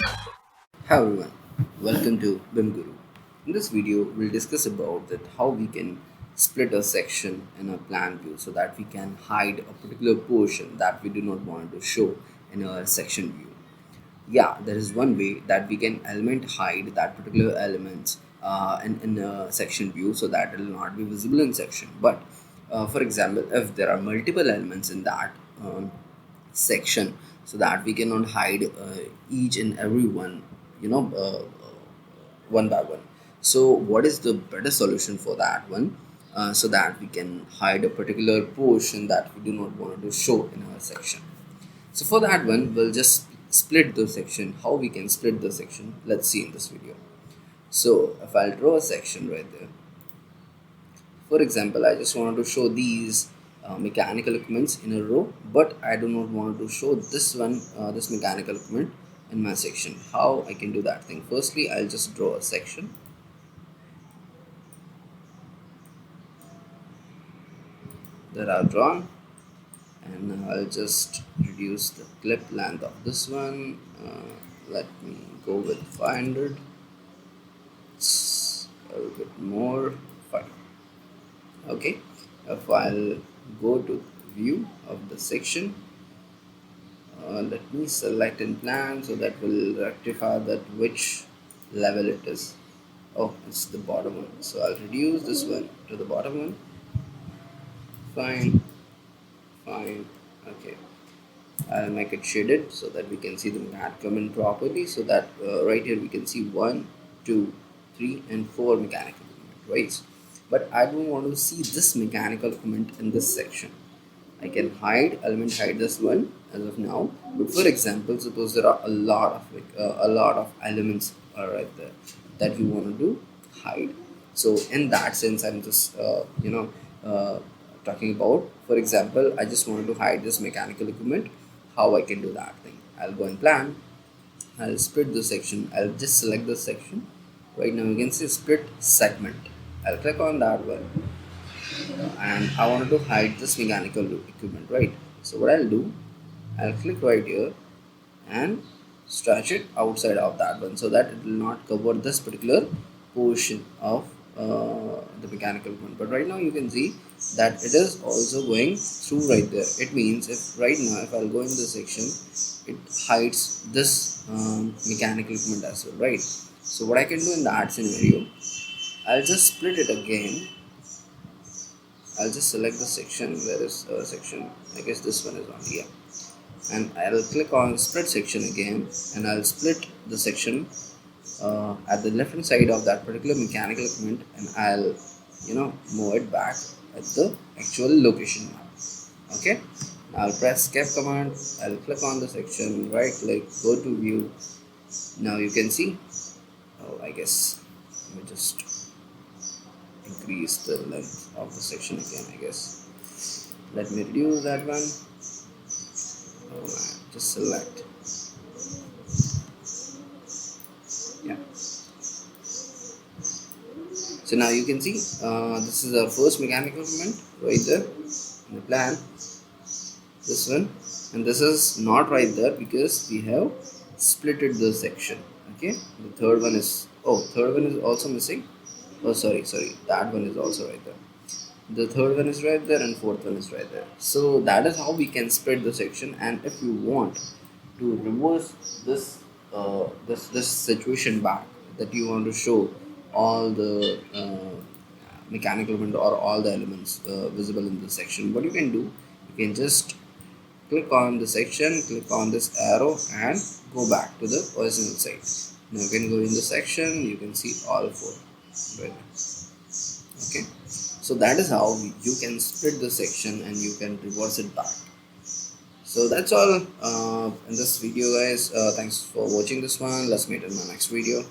Hi everyone, welcome to BIM Guru. In this video, we'll discuss about that how we can split a section in a plan view so that we can hide a particular portion that we do not want to show in a section view. Yeah, there is one way that we can element hide that particular elements in a section view so that it will not be visible in section. But for example, if there are multiple elements in that section, so that we cannot hide each and every one, one by one. So what is the better solution for that one? So that we can hide a particular portion that we do not want to show in our section. So for that one, we'll just split the section. How we can split the section, let's see in this video. So if I'll draw a section right there, for example, I just want to show these mechanical equipments in a row, but I do not want to show this one, this mechanical equipment in my section. How I can do that thing? Firstly, I'll just draw a section that I've drawn, and I'll just reduce the clip length of this one. Let me go with 500. It's a little bit more. Fine. Okay, if I'll go to view of the section, let me select in plan, so that will rectify that which level it is. Oh, it's the bottom one, so I'll reduce this one to the bottom one. Fine, fine. Okay, I'll make it shaded so that we can see the mat comment properly, so that right here we can see 1, 2, 3 and 4 mechanical equipment, right? But I don't want to see this mechanical equipment in this section. I can element hide this one as of now. But for example, suppose there are a lot of elements are right there that we want to do hide. So in that sense, I'm just talking about. For example, I just wanted to hide this mechanical equipment. How I can do that thing? I'll go in plan. I'll split the section. I'll just select the section. Right now you can see split segment. I'll click on that one, and I wanted to hide this mechanical equipment, right? So what I'll do, I'll click right here and stretch it outside of that one, so that it will not cover this particular portion of the mechanical equipment. But right now you can see that it is also going through right there. It means if right now if I'll go in this section, it hides this mechanical equipment as well, right? So what I can do in that scenario, I'll just split it again. I'll just select the section. Where is section? I guess this one is on here. And I'll click on split section again, and I'll split the section at the left hand side of that particular mechanical equipment, and I'll move it back at the actual location now. Okay, I'll press escape command. I'll click on the section, right click, go to view. Now you can see, oh, I guess let me just increase the length of the section again. I guess let me reduce that one. Oh man, just select, yeah. So now you can see this is our first mechanical equipment right there in the plan, this one, and this is not right there because we have splitted the section. Okay, the third one is, oh, third one is also missing. Oh, sorry, that one is also right there. The third one is right there and fourth one is right there. So that is how we can spread the section. And if you want to reverse this this situation back, that you want to show all the mechanical element or all the elements visible in the section, what you can do, you can just click on the section, click on this arrow and go back to the original site. Now you can go in the section, you can see all four right. Okay, so that is how you can split the section and you can reverse it back. So that's all in this video, guys. Thanks for watching this one. Let's meet in my next video.